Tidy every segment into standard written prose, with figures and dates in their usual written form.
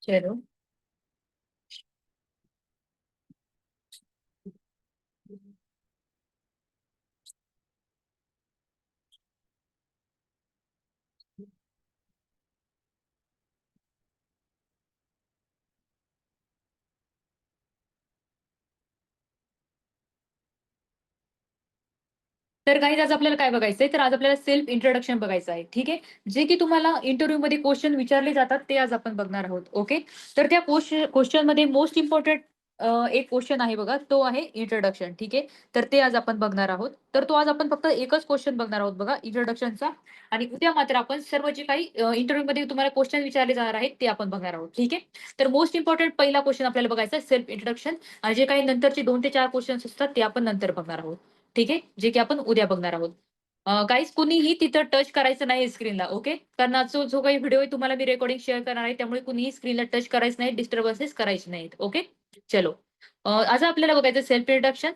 चलो. तर काही आज आपल्याला काय बघायचंय, तर आज आपल्याला सेल्फ इंट्रोडक्शन बघायचं आहे. ठीक आहे. जे की तुम्हाला इंटरव्ह्यूमध्ये क्वेश्चन विचारले जातात ते आज आपण बघणार आहोत. ओके. तर त्या क्वेश्चनमध्ये मोस्ट इम्पोर्टंट एक क्वेश्चन आहे बघा, तो आहे इंट्रोडक्शन. ठीक आहे. तर ते आज आपण बघणार आहोत. तर तो आज आपण फक्त एकच क्वेश्चन बघणार आहोत बघा इंट्रोडक्शनचा. आणि उद्या मात्र आपण सर्व जे काही इंटरव्ह्यूमध्ये तुम्हाला क्वेश्चन विचारले जाणार आहेत ते आपण बघणार आहोत. ठीक आहे. तर मोस्ट इम्पोर्टंट पहिला क्वेश्चन आपल्याला बघायचा आहे सेल्फ इंट्रोडक्शन. आणि जे काही नंतरचे 2 ते 4 क्वेश्चन्स असतात ते आपण नंतर बघणार आहोत. ठीक आहे. जे की आपण उद्या बघणार आहोत. गाईज कुणीही तिथं टच करायचं नाही स्क्रीनला. ओके. कारण आजचा जो काही व्हिडिओ आहे तुम्हाला मी रेकॉर्डिंग शेअर करणार आहे. त्यामुळे कुणीही स्क्रीनला टच करायचं नाही, डिस्टर्बन्सेस करायचे नाहीत. ओके. चलो. आज आपल्याला बघायचं सेल्फ इंट्रोडक्शन.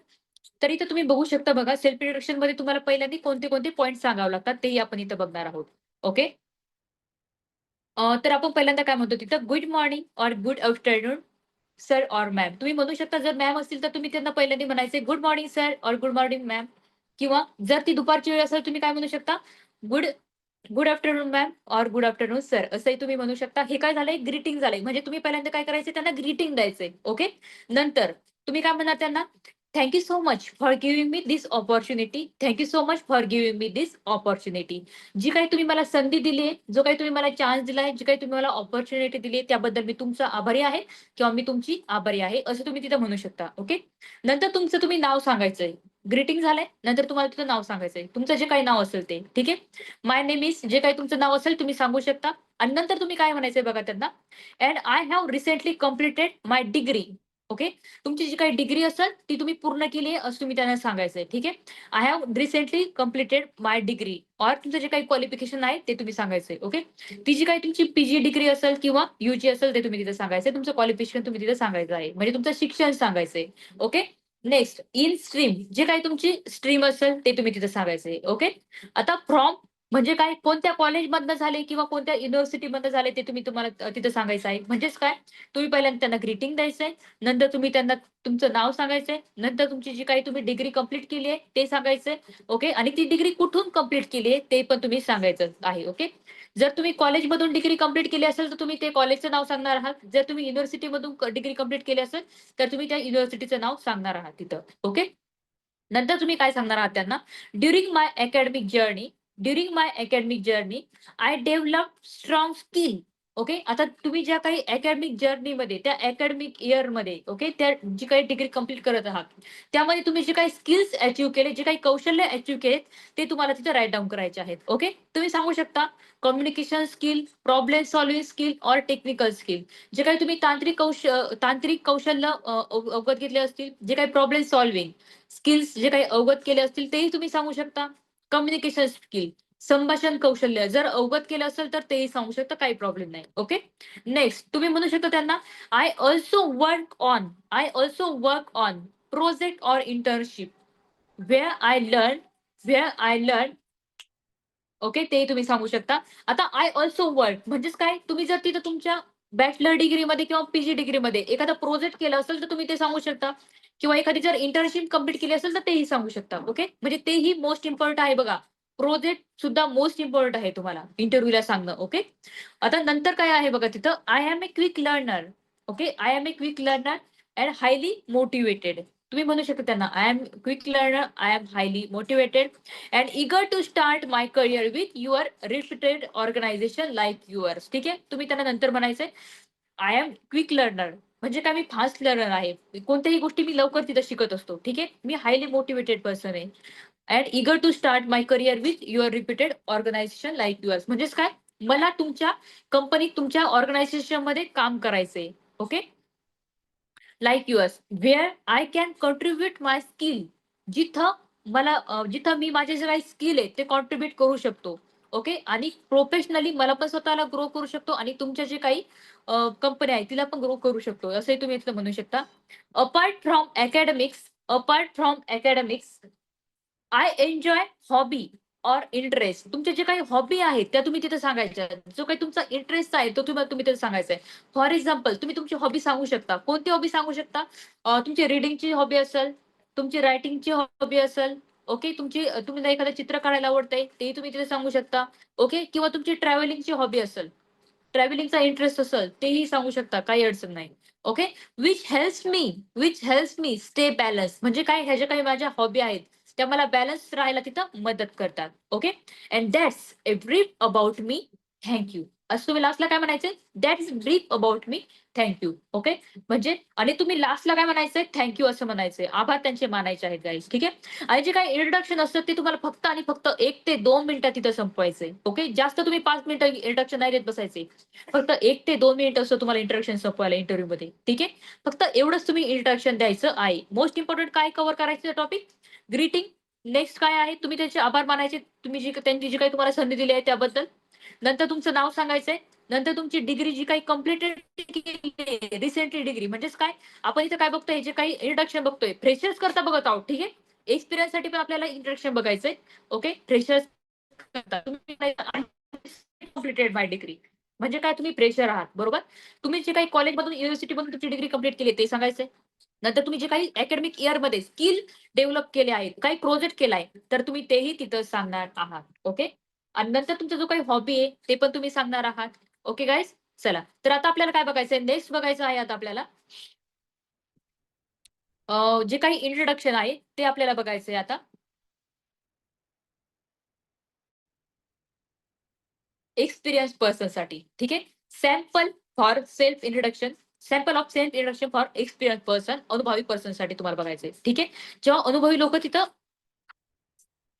तर इथं तुम्ही बघू शकता बघा, सेल्फ इंट्रोडक्शन मध्ये तुम्हाला पहिल्यांदा कोणते पॉइंट सांगावे लागतात तेही आपण इथं बघणार आहोत. ओके. तर आपण पहिल्यांदा काय म्हणतो तिथं good morning or good afternoon sir or ma'am. तुम्ही म्हणू शकता जर मॅम असतील तर तुम्ही त्यांना पहिल्यांदा म्हणायचे good morning sir or good morning ma'am. किंवा जर ती दुपारची वेळ असेल तुम्ही काय म्हणू शकता good good afternoon ma'am or good afternoon sir असंही तुम्ही म्हणू शकता. हे काय झालंय ग्रीटिंग झालंय. म्हणजे तुम्ही पहिल्यांदा काय करायचे त्यांना ग्रीटिंग द्यायचंय. ओके. नंतर तुम्ही काय म्हणणार त्यांना thank you so much for giving me this opportunity. Thank you so much for giving me this opportunity. जी काही तुम्ही मला संधी दिली आहे, जो काही तुम्ही मला चान्स दिलाय, जी काही तुम्ही मला अपॉर्च्युनिटी दिली आहे त्याबद्दल मी तुमचा आभारी आहे किंवा मी तुमची आभारी आहे असं तुम्ही तिथे म्हणू शकता. ओके. नंतर तुमचं तुम्ही नाव सांगायचंय. ग्रीटिंग झालंय. नंतर तुम्हाला तिथं नाव सांगायचंय. तुमचं जे काही नाव असेल ते. ठीक आहे. माय नेम इज जे काही तुमचं नाव असेल तुम्ही सांगू शकता. आणि नंतर तुम्ही काय म्हणायचंय बघा त्यांना and I have recently completed my degree. Okay. तुमची जी काही डिग्री असेल ती तुम्ही पूर्ण केली आहे असं तुम्ही त्यांना सांगायचंय. ठीक आहे. I have recently completed my degree or तुमचं जे काही क्वालिफिकेशन आहे ते तुम्ही सांगायचंय. ओके. ती जी काही तुमची पीजी डिग्री असेल किंवा युजी असेल ते तुम्ही तिथे सांगायचंय. तुमचं क्वालिफिकेशन तुम्ही तिथे सांगायचं आहे. म्हणजे तुमचं शिक्षण सांगायचंय. ओके. नेक्स्ट इन स्ट्रीम जे काही तुमची स्ट्रीम असेल ते तुम्ही तिथे सांगायचंय. ओके. आता फ्रॉम म्हणजे काय कोणत्या कॉलेजमधनं झाले किंवा कोणत्या युनिव्हर्सिटीमधनं झाले ते तुम्हाला तिथे सांगायचं आहे. म्हणजेच काय तुम्ही पहिल्यांदा त्यांना ग्रीटिंग द्यायचंय. नंतर तुम्ही त्यांना तुमचं नाव सांगायचंय. नंतर तुमची जी काही तुम्ही डिग्री कंप्लीट केली आहे ते सांगायचंय. ओके. आणि ती डिग्री कुठून कंप्लीट केली आहे ते पण तुम्ही सांगायचं आहे. ओके. जर तुम्ही कॉलेजमधून डिग्री कंप्लीट केली असेल तर तुम्ही ते कॉलेजचं नाव सांगणार आहात. जर तुम्ही युनिव्हर्सिटीमधून डिग्री कंप्लीट केली असेल तर तुम्ही त्या युनिव्हर्सिटीचं नाव सांगणार आहात तिथं. ओके. नंतर तुम्ही काय सांगणार आहात त्यांना during my academic journey during my academic journey I develop strong skill. Okay. आता तुम्ही ज्या काही अकॅडमिक जर्नीमध्ये त्या अकॅडमिक इयरमध्ये ओके त्या जी काही डिग्री कंप्लीट करत आहात त्यामध्ये तुम्ही जे काही स्किल्स अचीव्ह केले जे काही कौशल्य अचीव्ह केले ते तुम्हाला तिथे राईट डाऊन करायचे आहेत. ओके. तुम्ही सांगू शकता communication skill problem solving skill or technical skill. जे काही तुम्ही तांत्रिक कौशल्य अवगत घेतले असतील जे काही प्रॉब्लेम सॉल्व्हिंग स्किल्स जे काही अवगत केले असतील तेही तुम्ही सांगू शकता. कम्युनिकेशन स्किल संभाषण कौशल्य जर अवगत केलं असेल तर तेही सांगू शकता काही प्रॉब्लेम नाही. ओके. नेक्स्ट तुम्ही म्हणू शकता त्यांना I also work on project or internship wear I learn wear I learn. Okay. ते तुम्ही सांगू शकता. आता आय ऑल्सो वर्क म्हणजेच काय तुम्ही जर तिथं तुमच्या बॅचलर डिग्रीमध्ये किंवा पीजी डिग्रीमध्ये एखादा प्रोजेक्ट केला असेल तर तुम्ही ते सांगू शकता. किंवा एखादी जर इंटर्नशिप कंप्लीट केली असेल तर तेही सांगू शकता. ओके. म्हणजे तेही मोस्ट इम्पॉर्टंट आहे बघा. प्रोजेक्ट सुद्धा मोस्ट इम्पॉर्टंट आहे तुम्हाला इंटरव्ह्यूला सांगणं. ओके. आता नंतर काय आहे बघा तिथं I am a quick learner. Okay. I am a quick learner and highly motivated. तुम्ही म्हणू शकता त्यांना I am quick learner I am highly motivated and eager to start my career with your reputed organisation like yours. ठीक आहे. तुम्ही त्यांना नंतर म्हणायचंय आय एम क्विक लर्नर म्हणजे काय मी फास्ट लर्नर आहे. कोणत्याही गोष्टी मी लवकर तिथं शिकत असतो. ठीक आहे. मी हायली मोटिवेटेड पर्सन आहे. And eager to start my career with your reputed organisation like yours. म्हणजेच काय मला तुमच्या कंपनीत तुमच्या ऑर्गनायझेशनमध्ये काम करायचंय. Okay. Like yours where I can contribute my skill. जिथं जिथं मी माझे जे काही स्किल आहे ते कॉन्ट्रीब्युट करू शकतो. ओके. आणि प्रोफेशनली मला पण स्वतःला ग्रो करू शकतो आणि तुमच्या जे काही कंपनी आहे तिला पण ग्रो करू शकतो असंही तुम्ही इथलं म्हणू शकता. Apart from academics I enjoy hobby or interest, तुमचे जे काही हॉबी आहेत त्या तुम्ही तिथे सांगायच्या. जो काही तुमचा इंटरेस्ट आहे तो तुम्ही तिथे सांगायचा आहे. फॉर एक्झाम्पल तुम्ही तुमची हॉबी सांगू शकता. कोणती हॉबी सांगू शकता? तुमची रीडिंगची हॉबी असेल, तुमची रायटिंगची हॉबी असेल, ओके. तुम्हाला एखादं चित्र काढायला आवडतंय, तेही तुम्ही तिथे सांगू शकता, ओके. किंवा तुमची ट्रॅव्हलिंगची हॉबी असेल, ट्रॅव्हलिंगचा इंटरेस्ट असेल, तेही सांगू शकता. काही अडचण नाही. Okay. Which helps me stay balance, म्हणजे काय, ह्या ज्या काही माझ्या हॉबी आहेत, त्या मला बॅलन्स राहायला तिथं मदत करतात. Okay. And that's a brief about me. Thank you. असं तुम्ही लास्टला काय म्हणायचंय? That's brief about me. Thank you. Okay. म्हणजे आणि तुम्ही लास्टला काय म्हणायचंय? थँक यू असं म्हणायचंय. आभार त्यांचे मानायचे आहेत गाईज. ठीक आहे. आणि जे काही इंट्रोडक्शन असतं ते तुम्हाला फक्त आणि फक्त 1 ते 2 मिनिटात तिथं संपवायचंय. ओके. जास्त तुम्ही 5 मिनिटं इंट्रोडक्शन नाही देत बसायचे. फक्त 1 ते 2 मिनिट असतं तुम्हाला इंट्रोडक्शन संपवायला इंटरव्ह्यूमध्ये. ठीक आहे. फक्त एवढंच तुम्ही इंट्रोडक्शन द्यायचं आहे. मोस्ट इम्पोर्टंट काय कव्हर करायचं टॉपिक? ग्रीटिंग. नेक्स्ट काय आहे? तुम्ही त्याचे आभार मानायचे. त्यांनी जी काही तुम्हाला संधी दिली आहे त्याबद्दल. नंतर तुमचं नाव सांगायचंय. नंतर तुमची डिग्री जी काही कंप्लीटेड केली, रिसेंटली डिग्री म्हणजेच काय? आपण इथं काय बघतोय? जे काही इंट्रोडक्शन बघतोय, फ्रेशर्स करता बघत आहोत. ठीक आहे. एक्सपिरियन्ससाठी पण आपल्याला इंट्रोडक्शन बघायचंय. ओके. फ्रेशर्स करता तुम्ही कंप्लीटेड माय डिग्री. म्हणजे काय? तुम्ही फ्रेशर आहात. बरोबर? तुम्ही जे काही कॉलेजमधून, युनिव्हर्सिटीमधून तुमची डिग्री कंप्लीट केली ते सांगायचंय. नंतर तुम्ही जे काही अकॅडमिक इयरमध्ये स्किल डेव्हलप केले आहेत, काही प्रोजेक्ट केलाय, तर तुम्ही तेही तिथं सांगणार आहात. ओके. आणि नंतर तुमचा जो काही हॉबी आहे, ते पण तुम्ही सांगणार आहात. Okay guys? चला. तर आता आपल्याला काय बघायचंय? नेक्स्ट बघायचं आहे आता आपल्याला जे काही इंट्रोडक्शन आहे, ते आपल्याला बघायचंय आता. एक्सपिरियन्स पर्सनसाठी. ठीक आहे. Sample for self introduction. Sample of self introduction for experience person, अनुभवी पर्सनसाठी तुम्हाला बघायचंय. ठीक आहे. जेव्हा अनुभवी लोक तिथं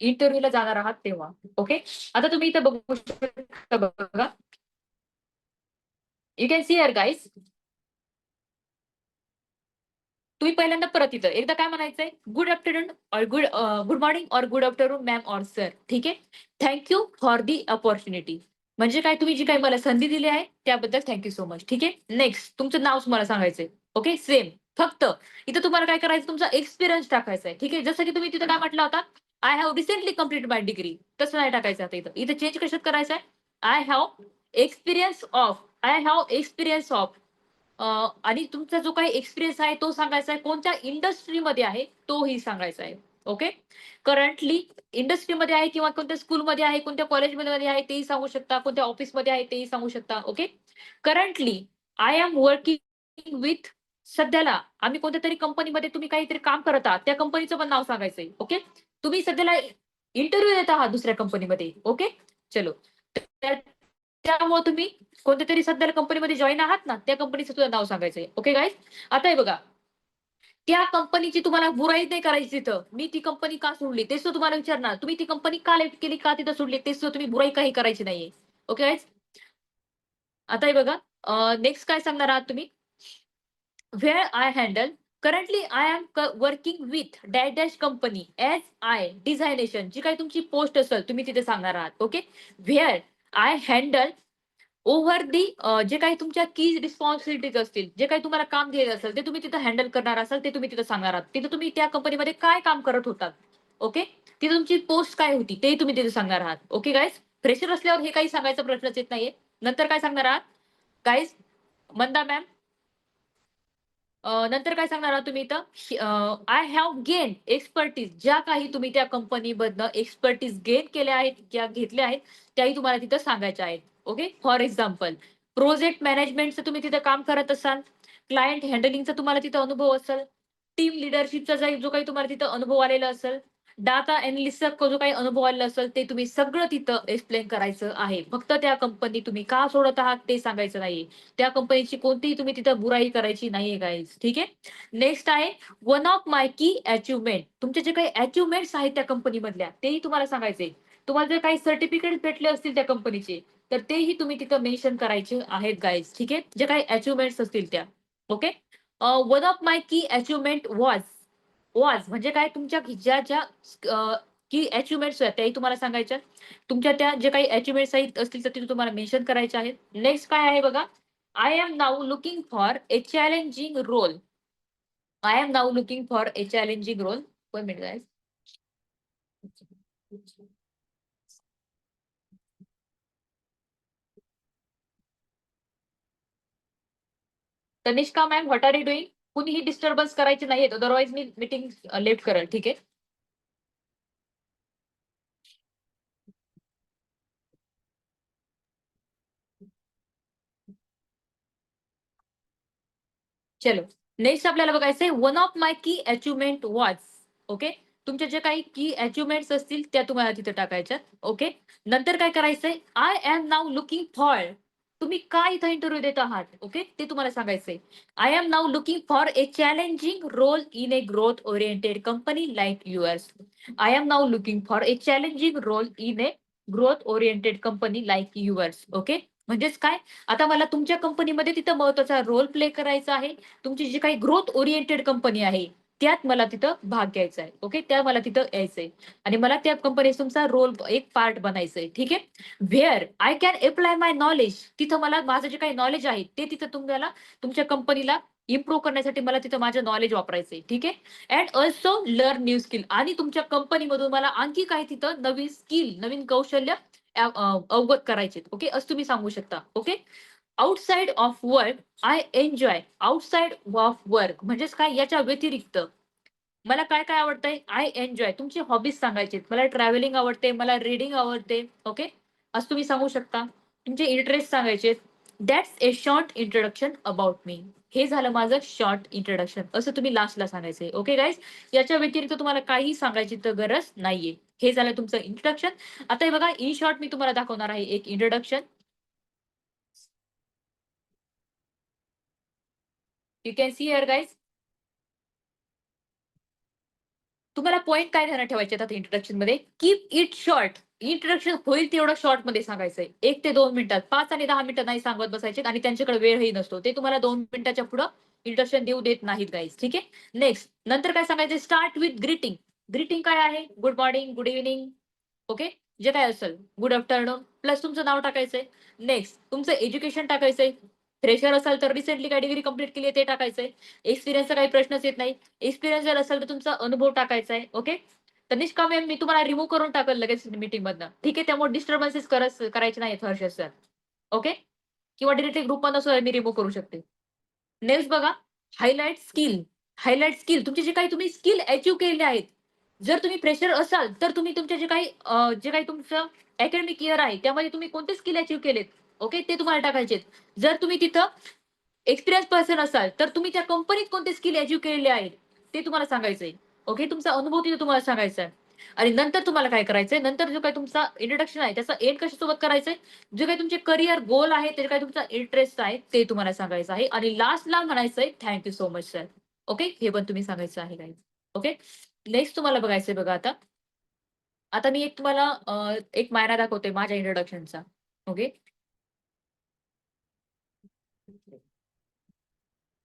इंटरव्ह्यूला जाणार आहात तेव्हा. ओके. आता तुम्ही इथं बघू शकता बघा. You can see here guys. तुम्ही पहिल्यांदा परत इथं एकदा काय म्हणायचंय? Good afternoon or good morning or good afternoon ma'am or sir. ठीक आहे. Thank you for the opportunity. म्हणजे काय? तुम्ही जी काही मला संधी दिली आहे त्याबद्दल थँक यू सो मच. ठीक आहे. नेक्स्ट तुमचं नाव तुम्हाला सांगायचंय. ओके. सेम. फक्त इथं तुम्हाला काय करायचं? तुमचा एक्सपिरियन्स टाकायचा आहे. ठीक आहे. जसं की तुम्ही तिथं काय म्हटलं होता? I have recently complete my degree. तसं नाही टाकायचं आता इथं. इथं चेंज कशात करायचं आहे? I have experience of. I have experience of. आणि तुमचा जो काही एक्सपिरियन्स आहे तो सांगायचा आहे. कोणत्या इंडस्ट्रीमध्ये आहे तोही सांगायचा आहे. ओके. करंटली इंडस्ट्रीमध्ये आहे किंवा कोणत्या स्कूलमध्ये आहे, कोणत्या कॉलेजमध्ये आहे तेही सांगू शकता. कोणत्या ऑफिसमध्ये आहे तेही सांगू शकता. Okay. Currently I am working with. सध्याला आम्ही कोणत्यातरी कंपनीमध्ये तुम्ही काहीतरी काम करत आहात. त्या कंपनीचं पण नाव सांगायचंय. ओके. तुम्ही सध्याला इंटरव्ह्यू देत आहात दुसऱ्या कंपनीमध्ये. ओके. चलो. तर त्यामुळे तुम्ही कोणत्या तरी सध्याला कंपनीमध्ये जॉइन आहात ना, त्या कंपनीचं सुद्धा नाव सांगायचंय. Okay guys. आता हे बघा, त्या कंपनीची तुम्हाला बुराई नाही करायची तिथं. मी ती कंपनी का सोडली ते सुद्धा तुम्हाला विचारणार. तुम्ही ती कंपनी का लेफ्ट केली, का तिथं सोडली ते सुद्धा तुम्ही बुराई काही करायची नाहीये. Okay guys. आता हे बघा, नेक्स्ट काय सांगणार आहात तुम्ही? Where I handle. Currently I am working with dash dash company as I designation. जी काही तुमची पोस्ट असेल तुम्ही तिथे सांगणार आहात. Okay. Where I handle over the जे काही तुमच्या की रिस्पॉन्सिबिलिटीज असतील, जे काही तुम्हाला काम दिलेलं असेल, ते तुम्ही तिथं हँडल करणार असाल, ते तुम्ही तिथं सांगणार आहात. तिथं तुम्ही त्या कंपनीमध्ये काय काम करत होतात. ओके. तिथे तुमची पोस्ट काय होती तेही तुम्ही तिथे सांगणार आहात. Okay guys. फ्रेशर असल्यावर हे काही सांगायचा प्रश्नच येत नाहीये. नंतर काय सांगणार आहात गाईज? मंदा मॅम. नंतर काय सांगणार आहात तुम्ही इथं? I have gain expertise. ज्या काही तुम्ही त्या कंपनीमधनं एक्सपर्टीज गेन केल्या आहेत, ज्या घेतल्या आहेत, त्याही तुम्हाला तिथं सांगायच्या आहेत. ओके. फॉर एक्झाम्पल प्रोजेक्ट मॅनेजमेंटचं तुम्ही तिथं काम करत असाल, क्लायंट हँडलिंगचा तुम्हाला तिथं अनुभव असेल, टीम लिडरशिपचा जो काही तुम्हाला तिथं अनुभव आलेला असेल, डाटा अॅनालिस्टचा जो काही अनुभव आलेला असेल, ते तुम्ही सगळं तिथं एक्सप्लेन करायचं आहे. फक्त त्या कंपनी तुम्ही का सोडत आहात ते सांगायचं नाही. त्या कंपनीची कोणतीही तुम्ही तिथं बुराई करायची नाहीये गाईज. ठीक आहे. नेक्स्ट आहे वन ऑफ माय की अचिव्हमेंट. तुमचे जे काही अचिव्हमेंट्स आहेत त्या कंपनीमधल्या तेही तुम्हाला सांगायचे. तुम्हाला जर काही सर्टिफिकेट भेटले असतील त्या कंपनीचे, तर तेही तुम्ही तिथं मेन्शन करायचे आहेत गाईज. ठीक आहे. जे काही अचिव्हमेंट्स असतील त्या. ओके. वन ऑफ माय की अचिव्हमेंट वॉज म्हणजे काय? तुमच्या ज्या ज्या की अचिव्हमेंट्स आहेत त्याही तुम्हाला सांगायच्या. तुमच्या त्या जे काही अचिव्हमेंट्स आहेत असतील तर ते तुम्हाला मेन्शन करायचे आहेत. नेक्स्ट काय आहे बघा? I am now looking for a challenging role. I am now looking for a challenging role. 1 minute guys. Tanishka ma'am, what are you doing? कुणीही डिस्टर्बन्स करायची नाहीये, अदरवाईज मी मीटिंग लेफ्ट करेल. ठीक आहे. चलो, नेक्स्ट आपल्याला बघायचंय वन ऑफ माय की अचिव्हमेंट वॉज. ओके, तुमच्या जे काही की अचिव्हमेंट्स असतील त्या तुम्हाला तिथे टाकायच्या. ओके, नंतर काय करायचंय, I am now looking for. तुम्ही काय इथं इंटरव्ह्यू देत आहात, ओके, ते तुम्हाला सांगायचंय. I am now looking for a challenging role in a growth oriented company like yours. I am now looking for a challenging role in a growth oriented company like yours. Okay, म्हणजेच काय, आता मला तुमच्या कंपनीमध्ये तिथं महत्वाचा role play करायचा आहे. तुमची जी काही ग्रोथ ओरिएंटेड कंपनी आहे त्यात मला तिथं भाग घ्यायचा आहे. ओके, त्या मला तिथं यायचंय आणि मला त्या कंपनीत तुमचा रोल एक पार्ट बनायचंय. ठीक आहे. Where I can apply my knowledge. तिथं मला माझं जे काही नॉलेज आहे ते तिथं तुम्हाला तुमच्या कंपनीला इम्प्रूव्ह करण्यासाठी मला तिथं माझं नॉलेज वापरायचंय. ठीक आहे. And also learn new skill. आणि तुमच्या कंपनीमधून मला आणखी काही तिथं नवीन स्किल, नवीन कौशल्य अवगत करायचे. ओके, असं तुम्ही सांगू शकता. Okay, outside of work I enjoy. Outside of work म्हणजेच काय, याच्या व्यतिरिक्त मला काय काय आवडतंय, आय एन्जॉय. तुमची हॉबीज सांगायचे. मला ट्रॅव्हलिंग आवडते, मला रीडिंग आवडते. ओके, असं तुम्ही सांगू शकता. तुमचे इंटरेस्ट सांगायचे. That's A short introduction about me. हे झालं माझं शॉर्ट इंट्रोडक्शन, असं तुम्ही लास्टला सांगायचंय. ओके गाईज, याच्या व्यतिरिक्त तुम्हाला काही सांगायची तर गरज नाहीये. हे झालं तुमचं इंट्रोडक्शन. आता हे बघा, इन शॉर्ट मी तुम्हाला दाखवणार आहे एक introduction. You can see here guys. तुम्हाला पॉइंट काय ध्यानात ठेवायचे आता इंट्रोडक्शन मध्ये, कीप इट शॉर्ट. इंट्रोडक्शन होईल तेवढं शॉर्ट मध्ये सांगायचंय. 1 ते 2 मिनिटात, 5 आणि 10 मिनिटं नाही सांगत बसायचे आणि त्यांच्याकडे वेळही नसतो. ते तुम्हाला 2 मिनिटाच्या पुढे इंट्रोडक्शन देऊ देत नाहीत गाईज. ठीक आहे. नेक्स्ट, नंतर काय सांगायचं, स्टार्ट विथ ग्रीटिंग. ग्रीटिंग काय आहे, good morning, good evening. Okay, जे काय असेल, गुड आफ्टरनून प्लस तुमचं नाव टाकायचंय. नेक्स्ट, तुमचं एज्युकेशन टाकायचंय. फ्रेशर असाल तर रिसेंटली काय डिग्री कंप्लीट केली आहे ते टाकायचंय. एक्सपिरियन्सचा काही प्रश्नच येत नाही. एक्सपिरियन्स जर असेल तर तुमचा अनुभव टाकायचा आहे. ओके, तर निष्काम मॅम, मी तुम्हाला रिमूव्ह करून टाकल लगेच मीटिंग मधनं. ठीक आहे, त्यामुळे डिस्टर्बन्सेस करायचे नाही हर्षद सर. ओके, किंवा डिरेक्टली ग्रुपमधनं सुद्धा मी रिमूव्ह करू शकते. नेक्स्ट बघा, हायलाइट स्किल. हायलाइट स्किल, तुमचे जे काही तुम्ही स्किल अचीव्ह केले आहेत. जर तुम्ही फ्रेशर असाल तर तुम्ही तुमचे जे काही तुमचं अकॅडमिक इयर आहे त्यामध्ये तुम्ही कोणते स्किल अचीव्ह केलेत, ओके, ते तुम्हाला टाकायचे. जर तुम्ही तिथं एक्सपिरियन्स पर्सन असाल तर तुम्ही त्या कंपनीत कोणते स्किल अचीव्ह केलेले आहेत ते तुम्हाला सांगायचंय. ओके, तुमचा अनुभव तिथे तुम्हाला सांगायचा आहे. आणि नंतर तुम्हाला काय करायचंय, नंतर जो काही तुमचा इंट्रोडक्शन आहे त्याचा एंड कशासोबत करायचंय, जे काही तुमचे करिअर गोल आहे, ते काही तुमचा इंटरेस्ट आहे ते तुम्हाला सांगायचं आहे. आणि लास्टला म्हणायचंय thank you so much sir. Okay, हे पण तुम्ही सांगायचं आहे गाईज. ओके, नेक्स्ट तुम्हाला बघायचंय बघा आता. आता मी एक तुम्हाला एक मायना दाखवते माझ्या इंट्रोडक्शनचा. ओके,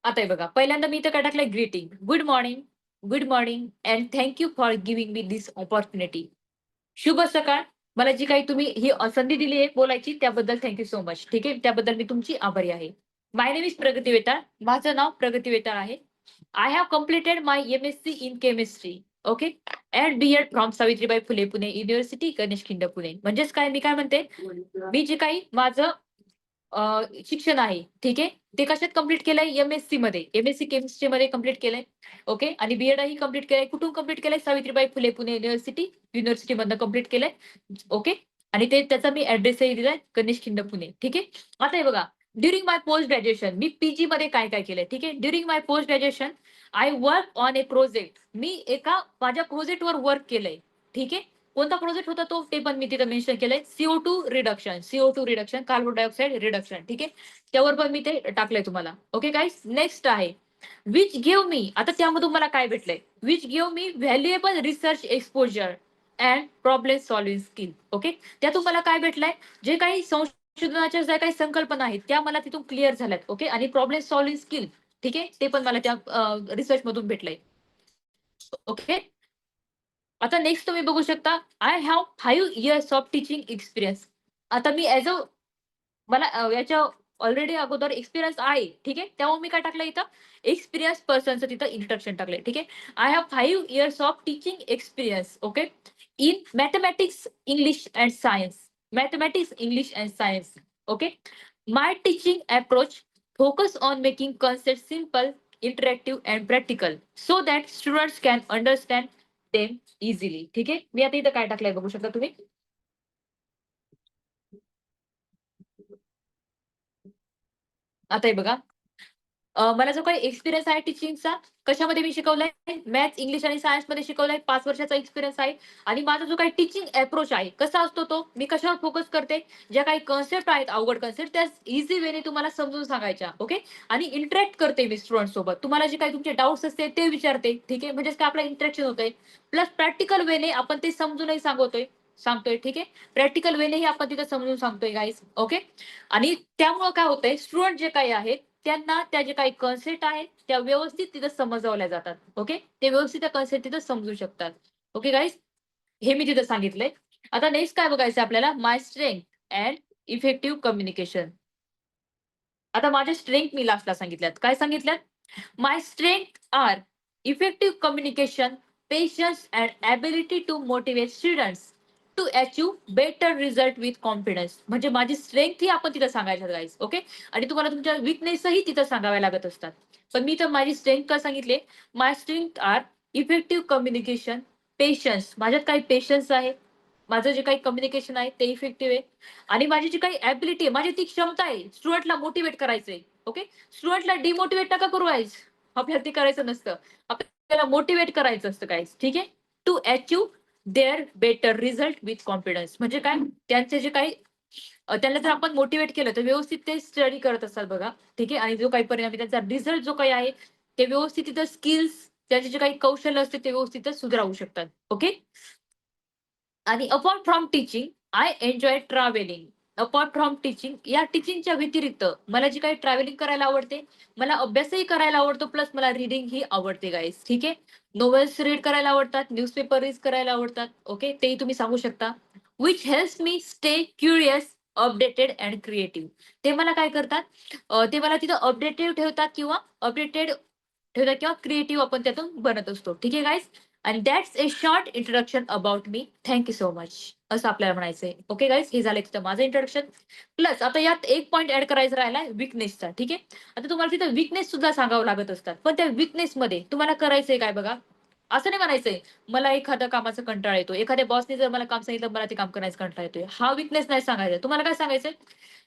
आता हे बघा, पहिल्यांदा मी इथं काय टाकलंय, greeting, good morning, good morning and thank you for giving me this opportunity. शुभ सकाळ. मला जी काही तुम्ही ही संधी दिली आहे बोलायची त्याबद्दल थँक यू सो मच. ठीक आहे, त्याबद्दल मी तुमची आभारी आहे. माय नेम इज प्रगती वेताळ. माझं नाव प्रगती वेताळ आहे. I have completed my MSc in chemistry. Okay, and BEd from Savitribai Phule Pune university, Ganesh Khind Pune. म्हणजेच काय, मी काय म्हणते, मी जे काही माझं शिक्षण आहे, ठीक आहे, ते कशात कंप्लीट केलंय, एम-एस-सी मध्ये, एम-एस-सी केमिस्ट्री मध्ये कंप्लीट केलंय. ओके, आणि बी-एड ही कंप्लीट केलंय. कुठून कंप्लीट केलंय, सावित्रीबाई फुले पुणे युनिव्हर्सिटी मधनं कंप्लीट केलंय. ओके, आणि ते त्याचा मी ऍड्रेसही दिलाय, गणेश खिंड पुणे. ठीक आहे. आता हे बघा, ड्युरिंग माय पोस्ट ग्रॅज्युएशन मी पीजी मध्ये काय काय केलंय. ठीक आहे, during my post graduation I work on a project. मी एका माझ्या प्रोजेक्टवर वर्क केलंय. ठीक आहे, कोणता प्रोजेक्ट होता तो, ते पण मी तिथं मेन्शन केलंय. CO2 reduction, carbon dioxide reduction. ठीक आहे, त्यावर पण मी ते टाकलंय तुम्हाला. ओके गाईस, नेक्स्ट आहे विच गिव्ह मी. आता त्यामधून मला काय भेटलंय, which give me valuable research exposure and problem solving skill. Okay, त्यातून मला काय भेटलंय, जे काही संशोधनाच्या ज्या काही संकल्पना आहेत त्या मला तिथून क्लिअर झाल्यात. ओके, आणि प्रॉब्लेम सॉल्व्हिंग स्किल, ठीक आहे, ते पण मला त्या रिसर्च मधून भेटलंय. ओके, आता नेक्स्ट तुम्ही बघू शकता, I have 5 years of teaching experience. आता मी ऍज अ, मला याच्या ऑलरेडी अगोदर एक्सपिरियन्स आहे. ठीक आहे, त्यामुळे मी काय टाकलं इथं, एक्सपिरियन्स पर्सनचं तिथं इंट्रोडक्शन टाकलंय. ठीक आहे, I have 5 years of teaching experience. Okay, in mathematics, English and science. Mathematics, English and science. Okay, my teaching approach Focus on making concepts simple, interactive and practical so that students can understand them easily. ठीक आहे, मी आता इथं काय टाकलंय बघू शकता तुम्ही. आता हे बघा, मला जो काही एक्सपिरियन्स आहे टीचिंगचा, कशामध्ये मी शिकवलंय, मॅथ्स, इंग्लिश आणि सायन्समध्ये शिकवलंय. 5 वर्षाचा एक्सपिरियन्स आहे. आणि माझा जो काही टीचिंग अप्रोच आहे, कसा असतो तो, मी कशावर फोकस करते, ज्या काही कन्सेप्ट आहेत, अवघड कन्सेप्ट, त्या इझी वेने तुम्हाला समजून सांगायच्या. ओके. आणि इंटरॅक्ट करते मी स्टुडंट सोबत. तुम्हाला जे काही तुमचे डाऊट्स असते ते विचारते. ठीक आहे, म्हणजे काय आपलं इंटरॅक्शन होतंय. प्लस प्रॅक्टिकल वेने आपण ते समजूनही सांगतोय. ठीक आहे, प्रॅक्टिकल वेनेही आपण तिथे समजून सांगतोय गाईज. ओके. आणि त्यामुळे काय होतंय, स्टुडंट जे काही आहेत त्यांना त्या जे काही कन्सेप्ट आहेत त्या व्यवस्थित तिथं समजवल्या जातात. ओके. ते व्यवस्थित त्या कन्सेप्ट तिथं समजू शकतात. ओके गाईज, हे मी तिथं सांगितलंय. आता नेक्स्ट काय बघायचं आपल्याला, my strength and effective communication. आता माझ्या स्ट्रेंथ मी लास्टला सांगितल्यात. काय सांगितल्यात? My strength are effective communication, patience and ability to motivate students to achieve better result with confidence. म्हणजे माझी स्ट्रेंथ ही आपण तिथं सांगायचं गाईज. ओके. आणि तुम्हाला तुमच्या विकनेसही तिथं सांगाव्या लागत असतात. पण मी तर माझी स्ट्रेंथ काय सांगितले, my strength are effective communication, patience, माझ्यात काही पेशन्स आहे, माझं जे काही कम्युनिकेशन आहे ते इफेक्टिव्ह आहे. आणि माझी जी काही ॲबिलिटी आहे, माझी ती क्षमता आहे स्टुडंटला मोटिवेट करायचंय. ओके. स्टुडंटला डिमोटिवेट नका करू गाईज. आपल्याला ते करायचं नसतं. आपल्याला मोटिवेट करायचं असतं गाईज. ठीक आहे. To achieve their better result with confidence. म्हणजे काय, त्यांचे जे काही त्यांना जर आपण मोटिवेट केलं तर व्यवस्थित ते स्टडी करत असतात बघा. ठीक आहे. आणि जो काही परिणामी त्यांचा रिझल्ट जो काही आहे ते व्यवस्थित तिथं स्किल्स, त्यांचे जे काही कौशल्य असते ते व्यवस्थित सुधारू शकतात. ओके. आणि apart from teaching, I enjoy travelling. Apart from teaching, या टीचिंगच्या व्यतिरिक्त मला जी काही ट्रॅव्हलिंग करायला आवडते, मला अभ्यासही करायला आवडतो, प्लस मला रिडिंग ही आवडते गाईज. ठीक आहे. नोवेल्स रीड करायला आवडतात, न्यूजपेपर रीड करायला आवडतात. ओके, तेही तुम्ही सांगू शकता. Which helps me stay curious, updated and creative. ते मला काय करतात, ते मला तिथं अपडेटेड ठेवतात किंवा अपडेटेड ठेवतात किंवा क्रिएटिव्ह आपण त्यातून बनत असतो. ठीक आहे गाईज. आणि that's a short introduction about me. Thank you so much. असं आपल्याला म्हणायचंय. ओके गाईज, हे झालं तिथं माझं इंट्रोडक्शन. प्लस आता यात एक पॉइंट ऍड करायचा राहिला, विकनेसचा. ठीक आहे. आता तुम्हाला तिथं विकनेस सुद्धा सांगावं लागत असतात. पण त्या विकनेसमध्ये तुम्हाला करायचंय काय बघा. असं नाही म्हणायचंय, मला एखाद्या कामाचा कंटाळा येतो. एखाद्या बॉसने जर मला काम सांगितलं, मला ते काम करायचा कंटाळा येतोय. हा विकनेस नाही सांगायचा. तुम्हाला काय सांगायचंय,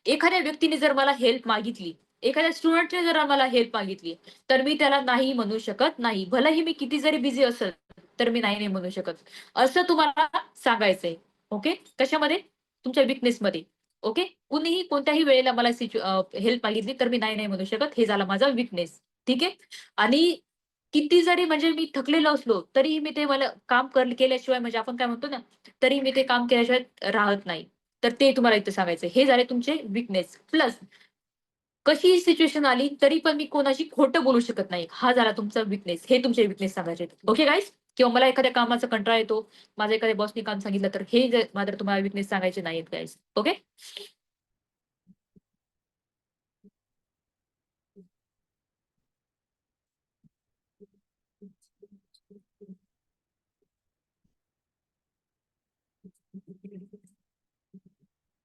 एखाद्या व्यक्तीने जर मला हेल्प मागितली, एखाद्या स्टुडंटने जर मला हेल्प मागितली, तर मी त्याला नाही म्हणू शकत नाही. भलेही मी किती जरी बिझी असेल, तर मी नाही म्हणू शकत. असं तुम्हाला सांगायचंय. ओके. कशामध्ये? तुमच्या विकनेसमध्ये. ओके. कुणीही कोणत्याही वेळेला मला हेल्प मागितली, तर मी नाही म्हणू शकत. हे झालं माझा विकनेस. ठीक आहे. आणि किती जरी म्हणजे मी थकलेलो असलो, तरीही मी ते मला काम केल्याशिवाय, म्हणजे आपण काय म्हणतो ना, तरी मी ते काम केल्याशिवाय राहत नाही. तर ते तुम्हाला इथं सांगायचंय. हे झाले तुमचे विकनेस. प्लस कशीही सिच्युएशन आली तरी पण मी कोणाशी खोटं बोलू शकत नाही. हा झाला तुमचा विकनेस. हे तुमचे विकनेस सांगायचे. Okay guys? किंवा मला एखाद्या कामाचा कंटाळा येतो. माझ्या एखाद्या बॉसनी काम सांगितलं तर हे जे मात्र तुम्हाला विकनेस सांगायचे नाहीत गाईज. ओके?